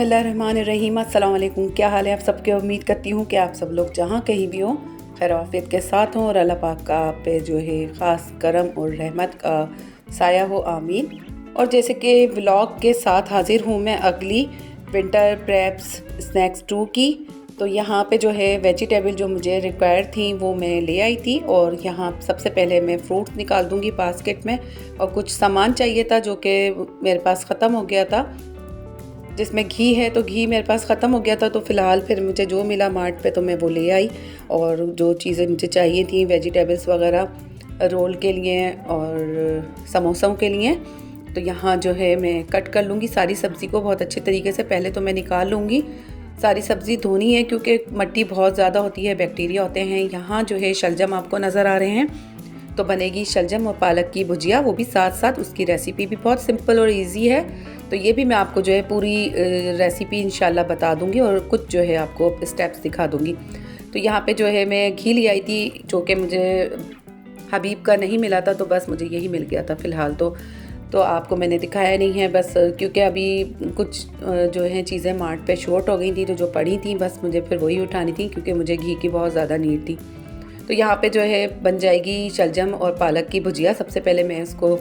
बिस्मिल्लाहिर्रहमानिर्रहीम। अस्सलाम वालेकुम। क्या हाल है आप सबके? उम्मीद करती हूँ कि आप सब लोग जहाँ कहीं भी हों खैर आफियत के साथ हों और अल्लाह पाक का आप पे जो है ख़ास करम और रहमत का साया हो, आमीन। और जैसे कि व्लॉग के साथ हाज़िर हूँ मैं अगली विंटर प्रेप्स स्नैक्स 2 की। तो यहाँ पे जो है वेजिटेबल जो मुझे रिक्वायर थी वो मैं ले आई थी। और यहाँ सबसे पहले मैं फ्रूट्स निकाल दूँगी बास्केट में, और कुछ सामान चाहिए था जो कि मेरे पास ख़त्म हो गया था, जिसमें घी है। तो घी मेरे पास ख़त्म हो गया था, तो फ़िलहाल फिर मुझे जो मिला मार्ट पे तो मैं वो ले आई। और जो चीज़ें मुझे चाहिए थी वेजिटेबल्स वगैरह रोल के लिए और समोसों के लिए, तो यहाँ जो है मैं कट कर लूँगी सारी सब्ज़ी को बहुत अच्छे तरीके से। पहले तो मैं निकाल लूँगी, सारी सब्ज़ी धोनी है क्योंकि मिट्टी बहुत ज़्यादा होती है, बैक्टीरिया होते हैं। यहाँ जो है शलजम आपको नज़र आ रहे हैं, तो बनेगी शलजम और पालक की भुजिया, वो भी साथ साथ। उसकी रेसिपी भी बहुत सिंपल और इजी है, तो ये भी मैं आपको जो है पूरी रेसिपी इंशाल्लाह बता दूंगी और कुछ जो है आपको स्टेप्स दिखा दूंगी। तो यहाँ पे जो है मैं घी ले आई थी जो कि मुझे हबीब का नहीं मिला था, तो बस मुझे यही मिल गया था फ़िलहाल। तो आपको मैंने दिखाया नहीं है बस क्योंकि अभी कुछ जो है चीज़ें मार्ट पे शॉर्ट हो गई थी, तो जो पड़ी थी बस मुझे फिर वही उठानी थी क्योंकि मुझे घी की बहुत ज़्यादा नीड थी। तो यहाँ पे जो है बन जाएगी शलजम और पालक की भुजिया। सबसे पहले मैं इसको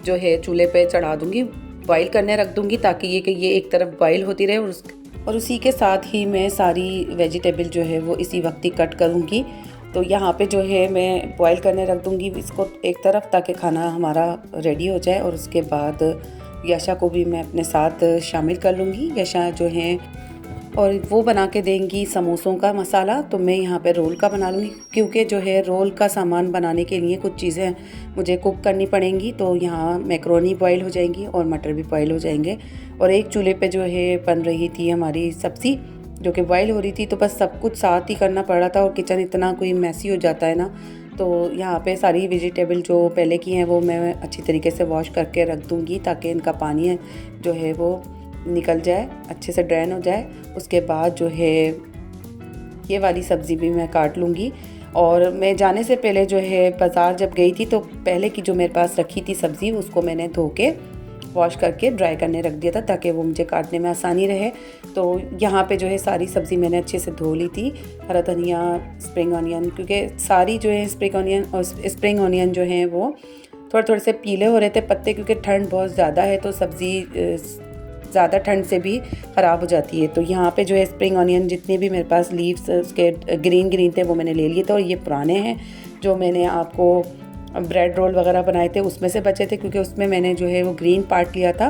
जो है चूल्हे पे चढ़ा दूँगी, बॉईल करने रख दूँगी ताकि ये एक तरफ बॉईल होती रहे, और उसी के साथ ही मैं सारी वेजिटेबल जो है वो इसी वक्त ही कट करूँगी। तो यहाँ पे जो है मैं बॉईल करने रख दूँगी इसको एक तरफ ताकि खाना हमारा रेडी हो जाए। और उसके बाद यशा को भी मैं अपने साथ शामिल कर लूँगी। यशा जो है और वो बना के देंगी समोसों का मसाला, तो मैं यहाँ पे रोल का बना लूँगी क्योंकि जो है रोल का सामान बनाने के लिए कुछ चीज़ें मुझे कुक करनी पड़ेंगी। तो यहाँ मैक्रोनी बॉईल हो जाएंगी और मटर भी बॉईल हो जाएंगे। और एक चूल्हे पे जो है बन रही थी हमारी सब्ज़ी जो कि बॉईल हो रही थी, तो बस सब कुछ साथ ही करना पड़ रहा था। और किचन इतना कोई मैसी हो जाता है ना, तो यहाँ पे सारी वेजिटेबल जो पहले की हैं वो मैं अच्छी तरीके से वॉश करके रख दूँगी ताकि इनका पानी जो है वो निकल जाए, अच्छे से ड्रेन हो जाए। उसके बाद जो है ये वाली सब्ज़ी भी मैं काट लूँगी। और मैं जाने से पहले जो है बाज़ार जब गई थी तो पहले की जो मेरे पास रखी थी सब्ज़ी उसको मैंने धो के वॉश करके ड्राई करने रख दिया था ताकि वो मुझे काटने में आसानी रहे। तो यहाँ पे जो है सारी सब्ज़ी मैंने अच्छे से धो ली थी। हरा धनिया, स्प्रिंग ऑनियन, क्योंकि सारी जो है स्प्रिंग ऑनियन जो हैं वो थोड़े थोड़े से पीले हो रहे थे पत्ते, क्योंकि ठंड बहुत ज़्यादा है तो सब्ज़ी ज़्यादा ठंड से भी ख़राब हो जाती है। तो यहाँ पे जो है स्प्रिंग ऑनियन जितने भी मेरे पास लीव्स उसके ग्रीन थे वो मैंने ले लिए थे। और ये पुराने हैं जो मैंने आपको ब्रेड रोल वगैरह बनाए थे उसमें से बचे थे, क्योंकि उसमें मैंने जो है वो ग्रीन पार्ट लिया था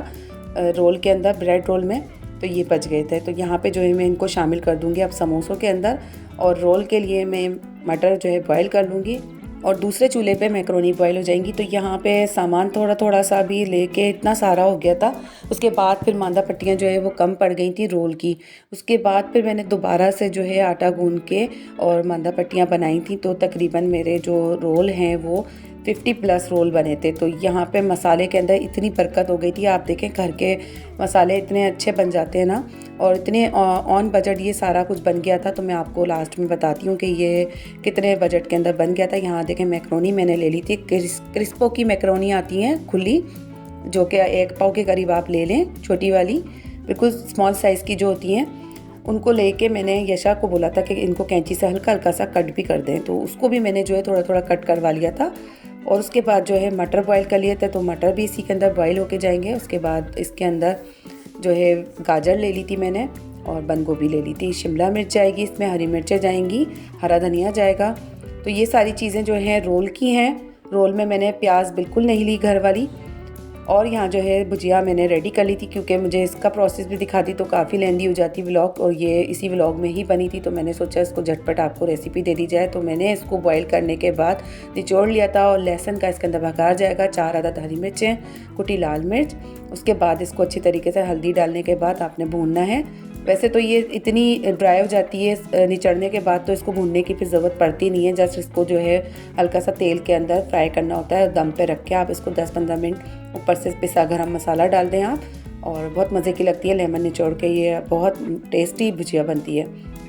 रोल के अंदर, ब्रेड रोल में, तो ये बच गए थे। तो यहाँ पे जो है मैं इनको शामिल कर दूँगी अब समोसों के अंदर। और रोल के लिए मैं मटर जो है बॉयल कर लूँगी और दूसरे चूल्हे पे मैक्रोनी बॉईल हो जाएंगी। तो यहाँ पे सामान थोड़ा थोड़ा सा भी लेके इतना सारा हो गया था। उसके बाद फिर मांदा पट्टियाँ जो है वो कम पड़ गई थी रोल की। उसके बाद फिर मैंने दोबारा से जो है आटा गूंद के और मांदा पट्टियाँ बनाई थी। तो तकरीबन मेरे जो रोल हैं वो 50+ रोल बने थे। तो यहाँ पे मसाले के अंदर इतनी बरकत हो गई थी, आप देखें घर के मसाले इतने अच्छे बन जाते हैं ना, और इतने ऑन बजट ये सारा कुछ बन गया था। तो मैं आपको लास्ट में बताती हूँ कि ये कितने बजट के अंदर बन गया था। यहाँ देखें मैक्रोनी मैंने ले ली थी, क्रिस्पो की मैक्रोनी आती हैं खुली, जो कि 1 पाव के करीब आप ले लें, छोटी वाली बिल्कुल स्मॉल साइज़ की जो होती हैं। उनको लेके मैंने यशा को बोला था कि इनको कैंची से हल्का हल्का सा कट भी कर दें, तो उसको भी मैंने जो है थोड़ा थोड़ा कट करवा लिया था। और उसके बाद जो है मटर बॉईल कर लिए थे, तो मटर भी इसी के अंदर बॉईल होके जाएंगे। उसके बाद इसके अंदर जो है गाजर ले ली थी मैंने और बंद गोभी ले ली थी, शिमला मिर्च जाएगी इसमें, हरी मिर्चें जाएंगी, हरा धनिया जाएगा। तो ये सारी चीज़ें जो हैं रोल की हैं। रोल में मैंने प्याज बिल्कुल नहीं ली घर वाली। और यहाँ जो है भुजिया मैंने रेडी कर ली थी क्योंकि मुझे इसका प्रोसेस भी दिखाती तो काफ़ी लेंदी हो जाती व्लॉग, और ये इसी व्लॉग में ही बनी थी। तो मैंने सोचा इसको झटपट आपको रेसिपी दे दी जाए। तो मैंने इसको बॉईल करने के बाद निचोड़ लिया था और लहसुन का इसके अंदर बघार जाएगा, 4 अदद हरी मिर्चें, कुटी लाल मिर्च। उसके बाद इसको अच्छी तरीके से हल्दी डालने के बाद आपने भूनना है। वैसे तो ये इतनी ड्राई हो जाती है निचड़ने के बाद, तो इसको भूनने की फिर ज़रूरत पड़ती नहीं है। जस्ट इसको जो है हल्का सा तेल के अंदर फ्राई करना होता है। दम पे रख के आप इसको 10-15 मिनट ऊपर से पिसा गरम मसाला डाल दें आप, और बहुत मज़े की लगती है। लेमन निचोड़ के ये बहुत टेस्टी भुजिया बनती है।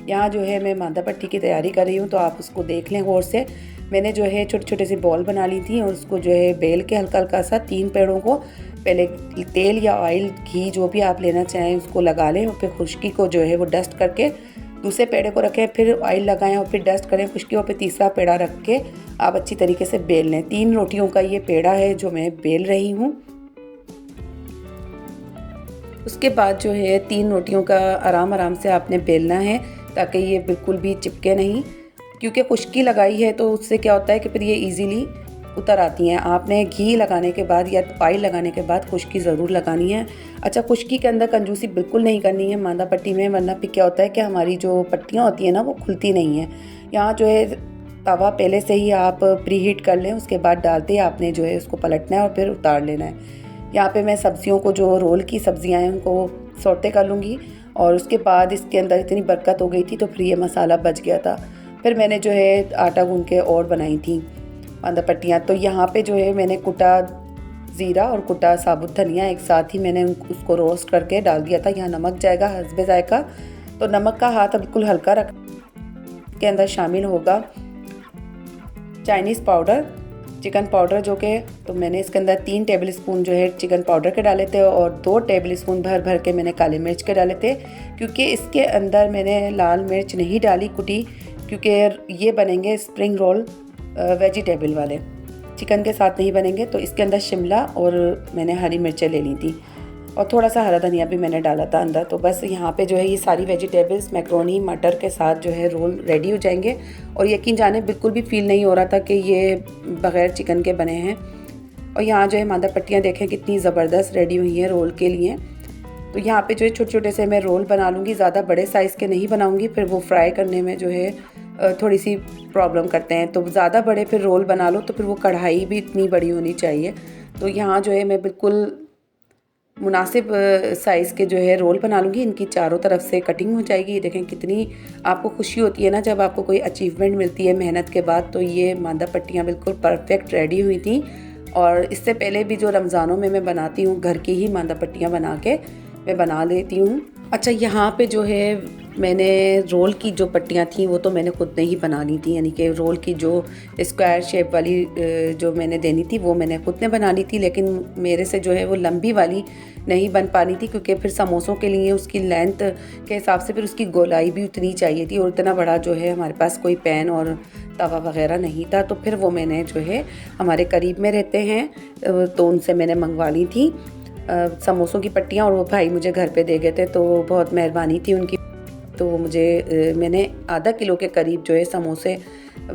यहाँ जो है मैं मांदा पट्टी की तैयारी कर रही हूँ, तो आप उसको देख लें गौर से। मैंने जो है छोटे छोटे से बॉल बना ली थी और उसको जो है बेल के हल्का हल्का सा 3 पेड़ों को पहले तेल या ऑयल घी जो भी आप लेना चाहें उसको लगा लें और फिर खुश्की को जो है वो डस्ट करके दूसरे पेड़े को रखें, फिर ऑयल लगाएं और फिर डस्ट करें खुश्की, और फिर तीसरा पेड़ा रख के आप अच्छी तरीके से बेल लें। 3 रोटियों का ये पेड़ा है जो मैं बेल रही हूँ। उसके बाद जो है 3 रोटियों का आराम से आपने बेलना है ताकि ये बिल्कुल भी चिपके नहीं, क्योंकि खुश्की लगाई है तो उससे क्या होता है कि फिर ये इजीली उतर आती हैं। आपने घी लगाने के बाद या ऑयल लगाने के बाद खुश्की ज़रूर लगानी है। अच्छा, खुश्की के अंदर कंजूसी बिल्कुल नहीं करनी है मांदा पट्टी में, वरना फिर क्या होता है कि हमारी जो पट्टियाँ होती हैं ना वो खुलती नहीं है। यहाँ जो है तवा पहले से ही आप प्री हीट कर लें, उसके बाद डालते आपने जो है उसको पलटना है और फिर उतार लेना है। यहाँ पे मैं सब्जियों को, जो रोल की सब्जियाँ हैं उनको सौटे कर लूँगी, और उसके बाद इसके अंदर इतनी बरकत हो गई थी तो फिर ये मसाला बच गया था। फिर मैंने जो है आटा गूंद के और बनाई थी मांदा पट्टियाँ। तो यहाँ पे जो है मैंने कुटा ज़ीरा और कुटा साबुत धनिया एक साथ ही मैंने उसको रोस्ट करके डाल दिया था। यहाँ नमक जाएगा हस्बे जायका, तो नमक का हाथ बिल्कुल हल्का रख के अंदर शामिल होगा चाइनीज़ पाउडर, चिकन पाउडर, जो कि तो मैंने इसके अंदर 3 टेबल स्पून जो है चिकन पाउडर के डाले थे और 2 टेबल स्पून भर के मैंने काली मिर्च के डाले थे, क्योंकि इसके अंदर मैंने लाल मिर्च नहीं डाली कुटी, क्योंकि ये बनेंगे स्प्रिंग रोल वेजिटेबल वाले, चिकन के साथ नहीं बनेंगे। तो इसके अंदर शिमला और मैंने हरी मिर्चें ले ली थी और थोड़ा सा हरा धनिया भी मैंने डाला था अंदर। तो बस यहाँ पे जो है ये सारी वेजिटेबल्स मैक्रोनी मटर के साथ जो है रोल रेडी हो जाएंगे, और यकीन जाने बिल्कुल भी फील नहीं हो रहा था कि ये बग़ैर चिकन के बने हैं। और यहाँ जो है मांदा पट्टियाँ देखें कितनी ज़बरदस्त रेडी हुई हैं रोल के लिए। तो यहाँ पे जो है छोटे छोटे से मैं रोल बना लूँगी, ज़्यादा बड़े साइज़ के नहीं बनाऊँगी, फिर वो फ्राई करने में जो है थोड़ी सी प्रॉब्लम करते हैं। तो ज़्यादा बड़े फिर रोल बना लो तो फिर वो कढ़ाई भी इतनी बड़ी होनी चाहिए। तो यहाँ जो है मैं बिल्कुल मुनासिब साइज़ के जो है रोल बना लूँगी, इनकी चारों तरफ से कटिंग हो जाएगी। देखें कितनी आपको खुशी होती है ना जब आपको कोई अचीवमेंट मिलती है मेहनत के बाद। तो ये मांदा पट्टियाँ बिल्कुल परफेक्ट रेडी हुई थी, और इससे पहले भी जो रमज़ानों में मैं बनाती हूँ घर की ही मांदा पट्टियाँ बना के मैं बना लेती हूँ। अच्छा, यहाँ पे जो है मैंने रोल की जो पट्टियाँ थी वो तो मैंने खुद ने ही बना ली थी, यानी कि रोल की जो स्क्वायर शेप वाली जो मैंने देनी थी वो मैंने खुद ने बना ली थी, लेकिन मेरे से जो है वो लंबी वाली नहीं बन पानी थी, क्योंकि फिर समोसों के लिए उसकी लेंथ के हिसाब से फिर उसकी गोलाई भी उतनी चाहिए थी, और इतना बड़ा जो है हमारे पास कोई पैन और तवा वगैरह नहीं था। तो फिर वो मैंने जो है हमारे करीब में रहते हैं तो उनसे मैंने मंगवा ली थी समोसों की पट्टियाँ, और वो भाई मुझे घर पे दे गए थे, तो बहुत मेहरबानी थी उनकी। तो मुझे मैंने आधा किलो के करीब जो है समोसे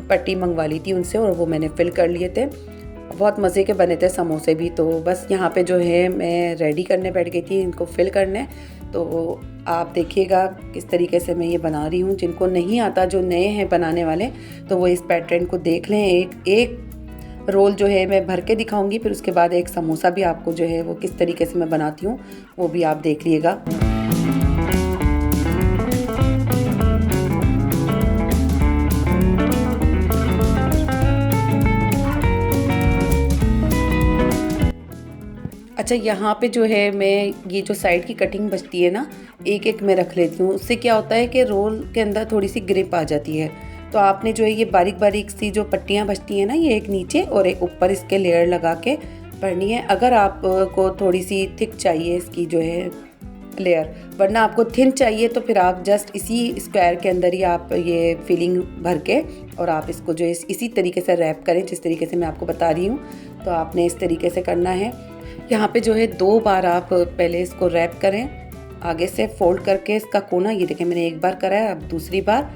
पट्टी मंगवा ली थी उनसे, और वो मैंने फ़िल कर लिए थे। बहुत मज़े के बने थे समोसे भी। तो बस यहाँ पे जो है मैं रेडी करने बैठ गई थी इनको फ़िल करने। तो आप देखिएगा किस तरीके से मैं ये बना रही हूँ। जिनको नहीं आता, जो नए हैं बनाने वाले, तो वो इस पैटर्न को देख लें। एक रोल जो है मैं भर के दिखाऊंगी, फिर उसके बाद एक समोसा भी आपको जो है वो किस तरीके से मैं बनाती हूँ वो भी आप देख लीजिएगा। अच्छा, यहाँ पे जो है मैं ये जो साइड की कटिंग बचती है ना, एक एक मैं रख लेती हूँ। उससे क्या होता है कि रोल के अंदर थोड़ी सी ग्रिप आ जाती है। तो आपने जो है ये बारीक बारीक सी जो पट्टियाँ बचती हैं ना, ये एक नीचे और एक ऊपर इसके लेयर लगा के भरनी है। अगर आपको थोड़ी सी थिक चाहिए इसकी जो है लेयर, वरना आपको थिन चाहिए, तो फिर आप जस्ट इसी स्क्वायर के अंदर ही आप ये फिलिंग भर के और आप इसको जो इसी तरीके से रैप करें जिस तरीके से मैं आपको बता रही हूँ। तो आपने इस तरीके से करना है। यहाँ पे जो है 2 बार आप पहले इसको रैप करें, आगे से फोल्ड करके इसका कोना, ये देखें मैंने एक बार करा है, अब दूसरी बार।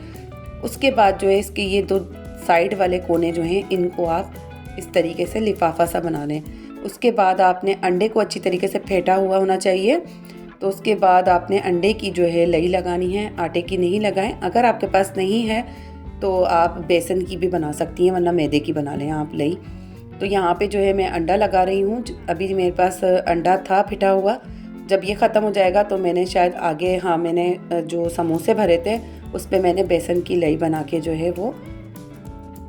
उसके बाद जो है इसके ये 2 साइड वाले कोने जो हैं इनको आप इस तरीके से लिफाफा सा बना लें। उसके बाद आपने अंडे को अच्छी तरीके से फेंटा हुआ होना चाहिए। तो उसके बाद आपने अंडे की जो है लई लगानी है, आटे की नहीं लगाएं। अगर आपके पास नहीं है तो आप बेसन की भी बना सकती हैं, वरना मैदे की बना लें आप लई। तो यहाँ पे जो है मैं अंडा लगा रही हूँ। अभी मेरे पास अंडा था फिटा हुआ, जब ये ख़त्म हो जाएगा तो मैंने शायद आगे, हाँ, मैंने जो समोसे भरे थे उस पर मैंने बेसन की लई बना के जो है वो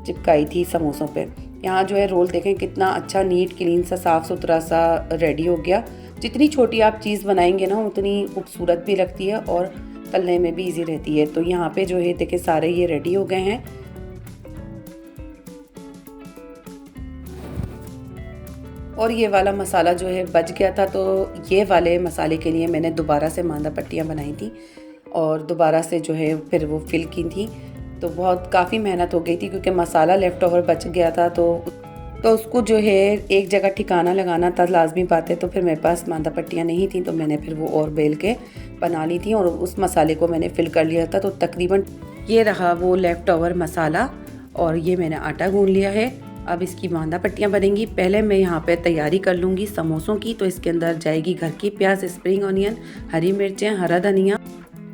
चिपकाई थी समोसों पे। यहाँ जो है रोल देखें कितना अच्छा नीट क्लीन सा साफ़ सुथरा सा रेडी हो गया। जितनी छोटी आप चीज़ बनाएंगे ना उतनी खूबसूरत भी लगती है और तलने में भी इजी रहती है। तो यहाँ पे जो है देखें सारे ये रेडी हो गए हैं। और ये वाला मसाला जो है बच गया था, तो ये वाले मसाले के लिए मैंने दोबारा से मांदा पट्टियाँ बनाई थी और दोबारा से जो है फिर वो फिल की थी। तो बहुत काफ़ी मेहनत हो गई थी क्योंकि मसाला लेफ़्ट ओवर बच गया था, तो उसको जो है एक जगह ठिकाना लगाना था लाजमी बात है। तो फिर मेरे पास मांदा पट्टियाँ नहीं थी, तो मैंने फिर वो और बेल के बना ली थी और उस मसाले को मैंने फिल कर लिया था। तो तकरीबन ये रहा वो लेफ़्ट ओवर मसाला और ये मैंने आटा गूंद लिया है। अब इसकी मांदा पट्टियाँ बनेंगी। पहले मैं यहाँ पे तैयारी कर लूँगी समोसों की। तो इसके अंदर जाएगी घर की प्याज, स्प्रिंग ऑनियन, हरी मिर्चें, हरा धनिया,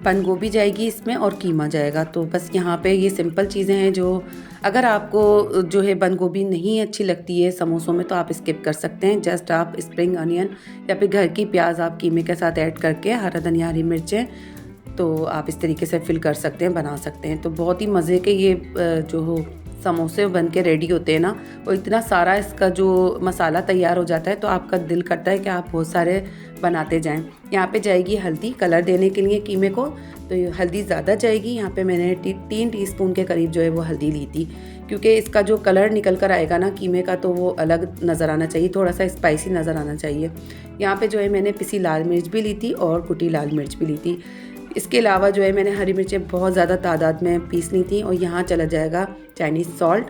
बंद गोभी जाएगी इसमें और कीमा जाएगा। तो बस यहाँ पे ये सिंपल चीज़ें हैं जो अगर आपको जो है बंद गोभी नहीं अच्छी लगती है समोसों में तो आप स्किप कर सकते हैं। जस्ट आप स्प्रिंग ऑनियन या फिर घर की प्याज आप कीमे के साथ ऐड करके, हरा धनिया, हरी मिर्चें, तो आप इस तरीके से फिल कर सकते हैं, बना सकते हैं। तो बहुत ही मज़े के ये जो समोसे बन के रेडी होते हैं ना, और इतना सारा इसका जो मसाला तैयार हो जाता है तो आपका दिल करता है कि आप बहुत सारे बनाते जाएं। यहाँ पे जाएगी हल्दी कलर देने के लिए कीमे को, तो हल्दी ज़्यादा जाएगी। यहाँ पे मैंने 3 टीस्पून के करीब जो है वो हल्दी ली थी, क्योंकि इसका जो कलर निकल कर आएगा ना कीमे का, तो वो अलग नज़र आना चाहिए, थोड़ा सा स्पाइसी नज़र आना चाहिए। यहाँ पे जो है मैंने पिसी लाल मिर्च भी ली थी और कुटी लाल मिर्च भी ली थी। इसके अलावा जो है मैंने हरी मिर्चें बहुत ज़्यादा तादाद में पीस ली थी। और यहाँ चला जाएगा चाइनीज़ सॉल्ट।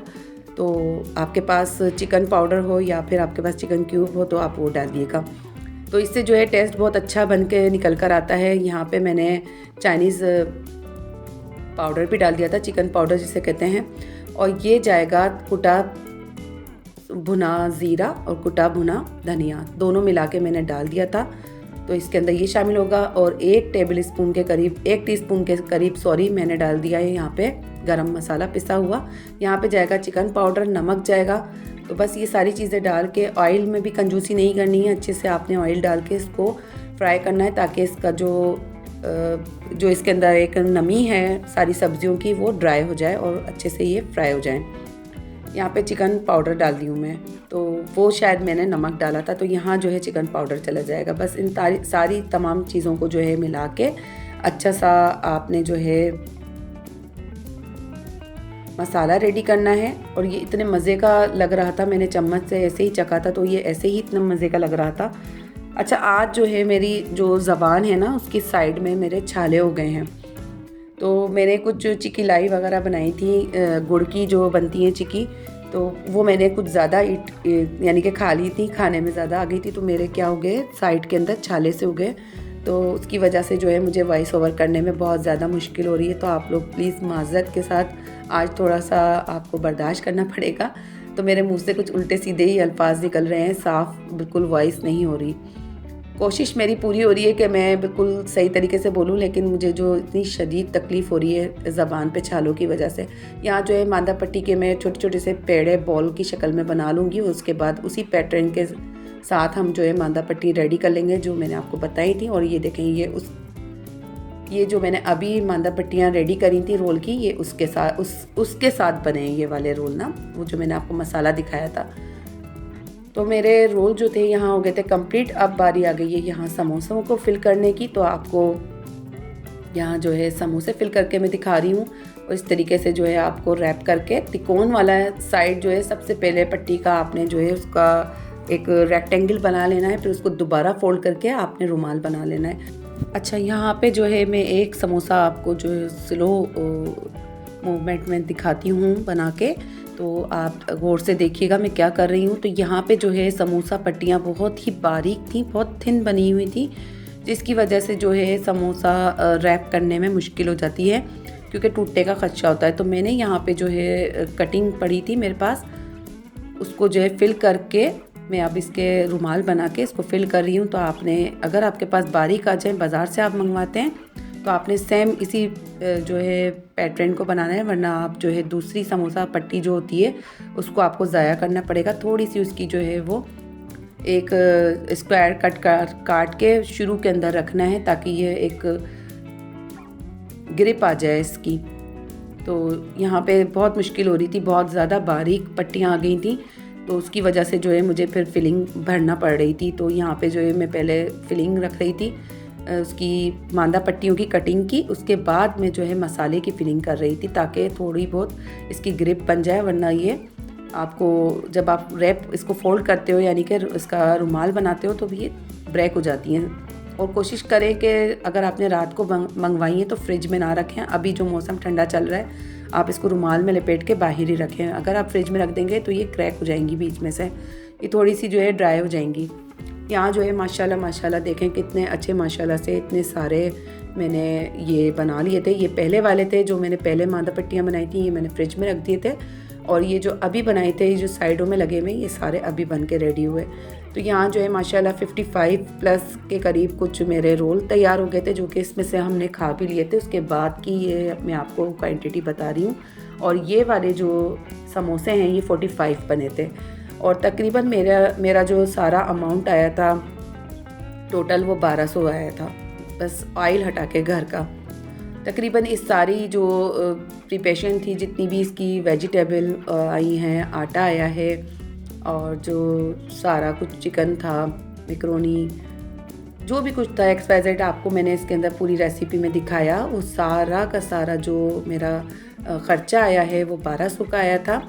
तो आपके पास चिकन पाउडर हो या फिर आपके पास चिकन क्यूब हो तो आप वो डाल दिएगा, तो इससे जो है टेस्ट बहुत अच्छा बन के निकल कर आता है। यहाँ पे मैंने चाइनीज़ पाउडर भी डाल दिया था, चिकन पाउडर जिसे कहते हैं। और ये जाएगा कुटा भुना ज़ीरा और कुटा भुना धनिया, दोनों मिला के मैंने डाल दिया था। तो इसके अंदर ये शामिल होगा। और 1 टीस्पून के करीब मैंने डाल दिया है यहाँ पे गरम मसाला पिसा हुआ। यहाँ पे जाएगा चिकन पाउडर, नमक जाएगा। तो बस ये सारी चीज़ें डाल के, ऑयल में भी कंजूसी नहीं करनी है, अच्छे से आपने ऑयल डाल के इसको फ्राई करना है, ताकि इसका जो इसके अंदर एक नमी है सारी सब्जियों की वो ड्राई हो जाए और अच्छे से ये फ्राई हो जाए। यहाँ पे चिकन पाउडर डाल दी हूँ मैं, तो वो शायद मैंने नमक डाला था, तो यहाँ जो है चिकन पाउडर चला जाएगा। बस इन सारी तमाम चीज़ों को जो है मिला के अच्छा सा आपने जो है मसाला रेडी करना है। और ये इतने मज़े का लग रहा था, मैंने चम्मच से ऐसे ही चखा था तो ये ऐसे ही इतना मज़े का लग रहा था। अच्छा, आज जो है मेरी जो ज़बान है ना उसकी साइड में मेरे छाले हो गए हैं। तो मैंने कुछ चिकी लाई वगैरह बनाई थी, गुड़ की जो बनती है चिकी, तो वो मैंने कुछ ज़्यादा यानी कि खा ली थी, खाने में ज़्यादा आ गई थी, तो मेरे क्या हो गए साइड के अंदर छाले से हो गए। तो उसकी वजह से जो है मुझे वॉइस ओवर करने में बहुत ज़्यादा मुश्किल हो रही है। तो आप लोग प्लीज़ माज़रत के साथ आज थोड़ा सा आपको बर्दाश्त करना पड़ेगा। तो मेरे मुँह से कुछ उल्टे सीधे ही अल्फाज निकल रहे हैं, साफ़ बिल्कुल वॉइस नहीं हो रही। कोशिश मेरी पूरी हो रही है कि मैं बिल्कुल सही तरीके से बोलूं, लेकिन मुझे जो इतनी शदीद तकलीफ़ हो रही है ज़बान पे छालों की वजह से। यहाँ जो है मांदा पट्टी के मैं छोटे छोटे से पेड़े बॉल की शक्ल में बना लूँगी। उसके बाद उसी पैटर्न के साथ हम जो है मांदा पट्टी रेडी कर लेंगे जो मैंने आपको बताई थी। और ये देखें, ये जो मैंने अभी मांदा पट्टियाँ रेडी करी थी रोल की, ये उसके साथ बने ये वाले रोल ना, वो जो मैंने आपको मसाला दिखाया था। तो मेरे रोल जो थे यहाँ हो गए थे कंप्लीट। अब बारी आ गई है यहाँ समोसों को फिल करने की। तो आपको यहाँ जो है समोसे फिल करके मैं दिखा रही हूँ। और इस तरीके से जो है आपको रैप करके तिकोन वाला साइड जो है सबसे पहले पट्टी का आपने जो है उसका एक रेक्टेंगल बना लेना है, फिर उसको दोबारा फोल्ड करके आपने रुमाल बना लेना है। अच्छा, यहाँ पे जो है मैं एक समोसा आपको जो है स्लो मूवमेंट में दिखाती हूँ बना के, तो आप गौर से देखिएगा मैं क्या कर रही हूँ। तो यहाँ पे जो है समोसा पट्टियाँ बहुत ही बारीक थी, बहुत थिन बनी हुई थी, जिसकी वजह से जो है समोसा रैप करने में मुश्किल हो जाती है क्योंकि टूटने का खदशा होता है। तो मैंने यहाँ पे जो है कटिंग पड़ी थी मेरे पास, उसको जो है फिल करके मैं अब इसके रुमाल बना के इसको फिल कर रही हूँ। तो आपने अगर आपके पास बारीक आ जाए, बाज़ार से आप मंगवाते हैं, तो आपने सेम इसी जो है पैटर्न को बनाना है, वरना आप जो है दूसरी समोसा पट्टी जो होती है उसको आपको ज़ाया करना पड़ेगा। थोड़ी सी उसकी जो है वो एक स्क्वायर काट के शुरू के अंदर रखना है ताकि ये एक ग्रिप आ जाए इसकी। तो यहाँ पे बहुत मुश्किल हो रही थी, बहुत ज़्यादा बारीक पट्टियाँ आ गई थी, तो उसकी वजह से जो है मुझे फिर फिलिंग भरना पड़ रही थी। तो यहाँ पे जो है मैं पहले फिलिंग रख रही थी उसकी मांदा पट्टियों की कटिंग की, उसके बाद मैं जो है मसाले की फिलिंग कर रही थी ताकि थोड़ी बहुत इसकी ग्रिप बन जाए, वरना ये आपको जब आप रैप इसको फोल्ड करते हो यानी कि इसका रुमाल बनाते हो तो भी ये ब्रेक हो जाती हैं। और कोशिश करें कि अगर आपने रात को मंगवाई है तो फ्रिज में ना रखें। अभी जो मौसम ठंडा चल रहा है आप इसको रुमाल में लपेट के बाहर ही रखें। अगर आप फ्रिज में रख देंगे तो ये क्रैक हो जाएंगी, बीच में से ये थोड़ी सी जो है ड्राई हो जाएंगी। यहाँ जो है माशाल्लाह माशाल्लाह देखें कितने अच्छे माशाल्लाह से इतने सारे मैंने ये बना लिए थे। ये पहले वाले थे जो मैंने पहले मांदा पट्टियाँ बनाई थी, ये मैंने फ्रिज में रख दिए थे। और ये जो अभी बनाए थे, ये जो साइडों में लगे हुए, ये सारे अभी बन के रेडी हुए। तो यहाँ जो है माशाल्लाह 55 प्लस के करीब कुछ मेरे रोल तैयार हो गए थे, जो कि इसमें से हमने खा भी लिए थे। उसके बाद की ये मैं आपको क्वांटिटी बता रही हूँ। और ये वाले जो समोसे हैं ये 45 बने थे। और तकरीबन मेरा जो सारा अमाउंट आया था टोटल वो 1200 आया था, बस ऑयल हटा के घर का। तकरीबन इस सारी जो प्रिपरेशन थी, जितनी भी इसकी वेजिटेबल आई हैं, आटा आया है और जो सारा कुछ चिकन था, मैकरोनी, जो भी कुछ था XYZ आपको मैंने इसके अंदर पूरी रेसिपी में दिखाया। वो सारा का सारा जो मेरा ख़र्चा आया है वो 1200 का आया था।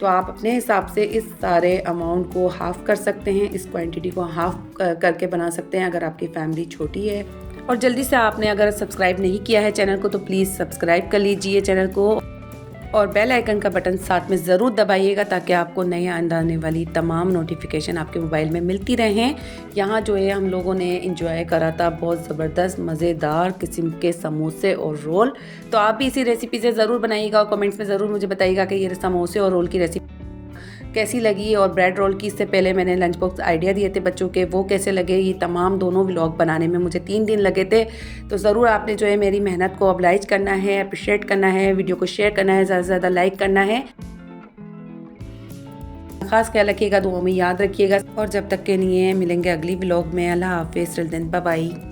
तो आप अपने हिसाब से इस सारे अमाउंट को हाफ़ कर सकते हैं, इस क्वांटिटी को हाफ़ करके बना सकते हैं अगर आपकी फ़ैमिली छोटी है। और जल्दी से आपने अगर सब्सक्राइब नहीं किया है चैनल को तो प्लीज़ सब्सक्राइब कर लीजिए चैनल को, और बेल आइकन का बटन साथ में ज़रूर दबाइएगा ताकि आपको नए आने वाली तमाम नोटिफिकेशन आपके मोबाइल में मिलती रहें। यहाँ जो है हम लोगों ने इंजॉय करा था बहुत ज़बरदस्त मज़ेदार किस्म के समोसे और रोल। तो आप भी इसी रेसिपी से ज़रूर बनाइएगा और कमेंट्स में ज़रूर मुझे बताइएगा कि ये समोसे और रोल की रेसिपी कैसी लगी। और ब्रेड रोल की इससे पहले मैंने लंच बॉक्स आइडिया दिए थे बच्चों के, वो कैसे लगे। ये तमाम दोनों व्लॉग बनाने में मुझे 3 दिन लगे थे। तो ज़रूर आपने जो है मेरी मेहनत को ऑब्लाइज करना है, अप्रिशिएट करना है, वीडियो को शेयर करना है, ज़्यादा से ज़्यादा लाइक करना है। ख़ास ख्याल रखिएगा, दुआ में याद रखिएगा। और जब तक के लिए मिलेंगे अगली व्लॉग में। अल्लाह हाफ़िज़, टिल देन बाय बाय।